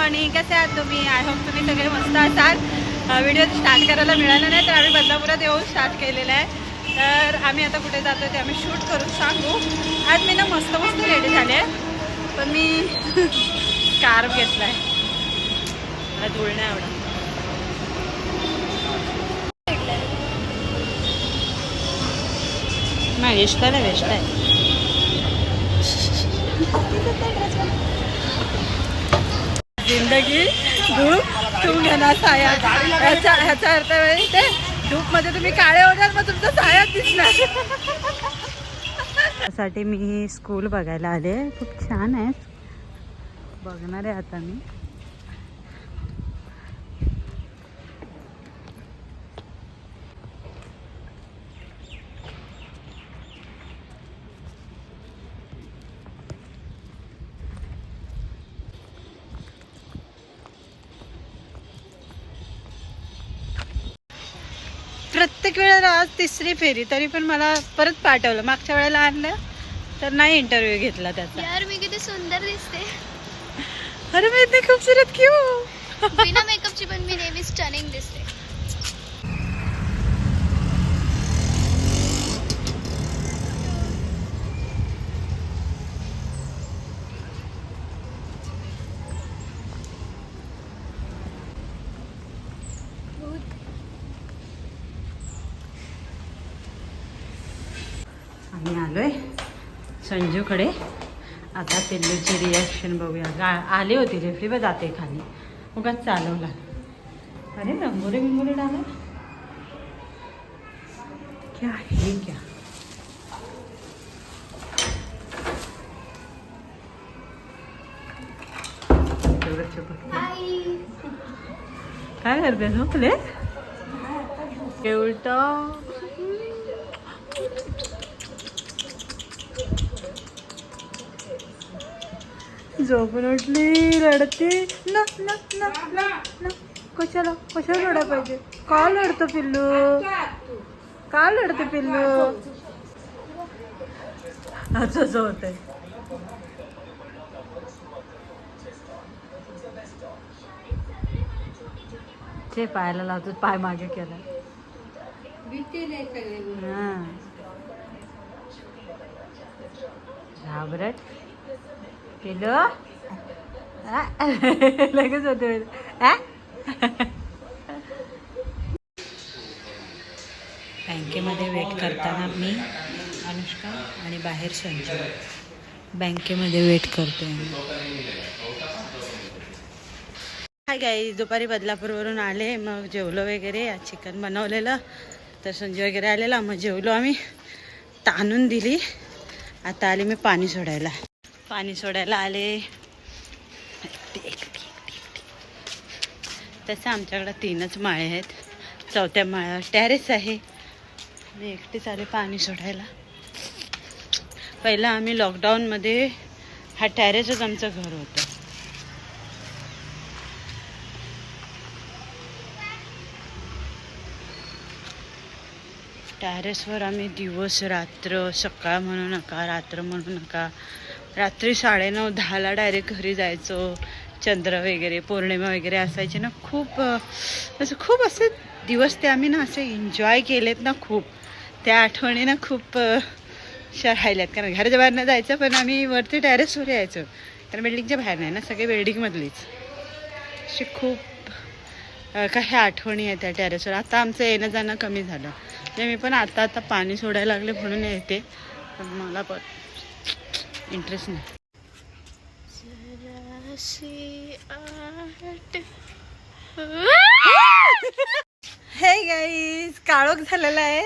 Morning. कसे आहात तुम्ही? आय होप तुम्ही सगळे मस्त असाल. व्हिडिओ स्टार्ट करायला मिळाला नाही तर आम्ही बदलापुरात येऊन स्टार्ट केलेलं आहे. तर आम्ही आता कुठे जातो ते आम्ही शूट करून सांगू. आज मी ना मस्त मस्त रेडी झाले आहे, पण मी स्कार्फ घेतला आहे. मला धूळ नाही आवडत. नाही वेस्ट आहे, वेस्ट आहे. जिंदगी धूप तुम घेणार साया. ह्याचा अर्थ ते धूपमध्ये तुम्ही काळे होणार, मग तुमचं सायाच दिसणार. त्यासाठी मी स्कूल बघायला आले. खूप छान आहे, बघणार आहे आता मी. प्रत्येक वेळेला आज तिसरी फेरी, तरी पण मला परत पाठवलं. मागच्या वेळेला आणलं तर नाही इंटरव्ह्यू घेतला त्याचा. यार मी किती सुंदर दिसते. अरे मी इतनी खूबसूरत क्यों? बिना मेकअपची पण मी नेहमी स्टनिंग दिसते. आम्ही आलोय संजूकडे. आता पिल्लूची रिॲक्शन बघूया. आली होती रेफरी पण जाते खाली, उगाच चालवला. अरे रंगोली बिंगोली डाला क्या है क्या? काय करते झोपले? उलट झोपून उठली, रडते. ना ना ना ना ना. कशाला कशाला रडा पाहिजे? का लढतं पिल्लू? का लढते पिल्लू? असंच होत आहे. ते पायाला लावतो, पाय मागे केला. घाबरट पिल्लू लगेच होते. बँकेमध्ये वेट करताना मी, अनुष्का आणि बाहेर संजू बँकेमध्ये वेट करतोय. हाय गाईज, दुपारी बदलापूरवरून आले. मग जेवलो वगैरे. आज चिकन बनवलेलं, तर संजू वगैरे आलेला. मग जेवलो आम्ही, ताणून दिली. आता आले मी पाणी सोडायला. पाणी सोडायला आले. तसं आमच्याकडं 3च माळे आहेत. 4थ्या माळ्यावर टेरेस आहे. मी एकटीच आले पाणी सोडायला. पहिला आम्ही लॉकडाऊनमध्ये हा टेरेसच आमचं घर होतं. टेरेसवर आम्ही दिवस रात्र, सकाळ म्हणू नका, रात्र म्हणू नका, रात्री 9:30-10ला डायरेक्ट घरी जायचो. चंद्र वगैरे, पौर्णिमा वगैरे असायची ना. खूप असे दिवस ते आम्ही ना असे एन्जॉय केलेत ना खूप. त्या आठवणी ना खूप राहिल्यात. कारण घराच्या बाहेर नाही जायचं, पण आम्ही वरती टेरेसवर यायचो. कारण बिल्डिंगच्या बाहेर नाही ना, सगळे बिल्डिंगमधलीच. अशी खूप काही आठवणी आहेत त्या टेरेसवर. आता आमचं येणं जाणं कमी झालं. म्हणजे मी पण आता पाणी सोडायला लागले म्हणून येते, पण मला पण इंटरेस्ट नाही. हे गाईज, काळोख झालेला आहे.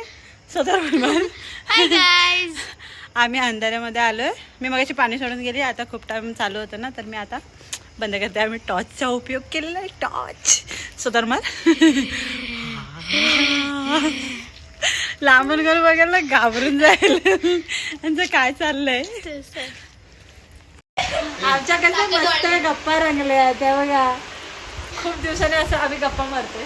हाय गाईज, आम्ही अंधाऱ्यामध्ये आलोय. मी मगाशी पाणी सोडून गेली. आता खूप टाइम चालू होतं ना, तर मी आता बंद करते. आम्ही टॉर्चचा उपयोग केलेला आहे. टॉर्च सुधर्मल लांबून घर बघायला घाबरून जाईल. त्यांचं काय चाललंय. आमच्या कसं मस्त गप्पा रंगल्या त्या बघा. खूप दिवसाने असं आम्ही गप्पा मारतोय.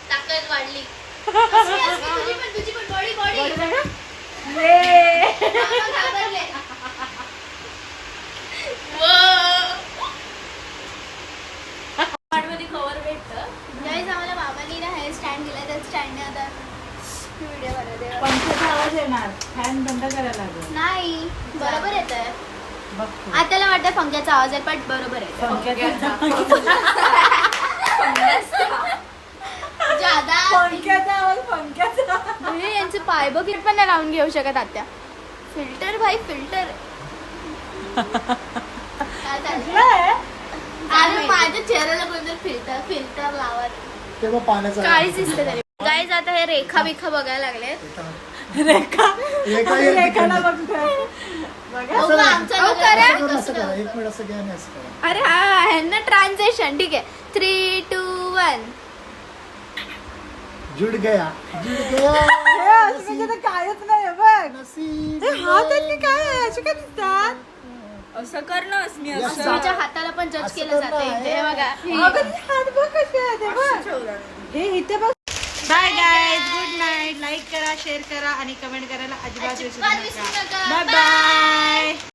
ताकद वाढली. तुझी पण बॉडी व्हिडिओ बनवते पंख्याचा आवाज येणार, फॅन बंद करायला लागेल. नाही बरोबर येत आहे बघ तू. आताला वाटतं पंख्याचा आवाज आहे पण बरोबर आहे पंख्याचा ज्यादा पंख्याचा आवाज पंख्याचा. म्हणजे यांचे पाय बघित पण नाही लावून घेऊ शकत आत्या. फिल्टर भाई फिल्टर. अरे माझ्या चेहऱ्याला कोणतं फिल्टर फिल्टर लावा तेव्हा पाण्याचा काहीच दिसते तरी. गाईज आता हे रेखा बिखा बघायला लागले. रेखाला बघतोय. बघा. असं करा, एक मिनिट असं घ्या आणि असं करा. अरे हा ह्यांना ट्रान्झॅक्शन ठीक आहे 3, 2, 1. जुड गया हे असं म्हणजे तर कायच नाही बघ. नसीब. हे हात आहेत की काय आहे? असे काय दिसतात? असं करणंच मी असं अस्मीच्या हाताला पण जज असं केलं तर जाते नाही. इथे बघा. अगं ते हात बघ कसे आहेत हे बघ. ठेवलं. हे इथे बघ. Bye guys, good night. Like करा, शेअर करा आणि कमेंट करायला अजिबात विसरू अजिबात विसरू नका. नका. Bye bye.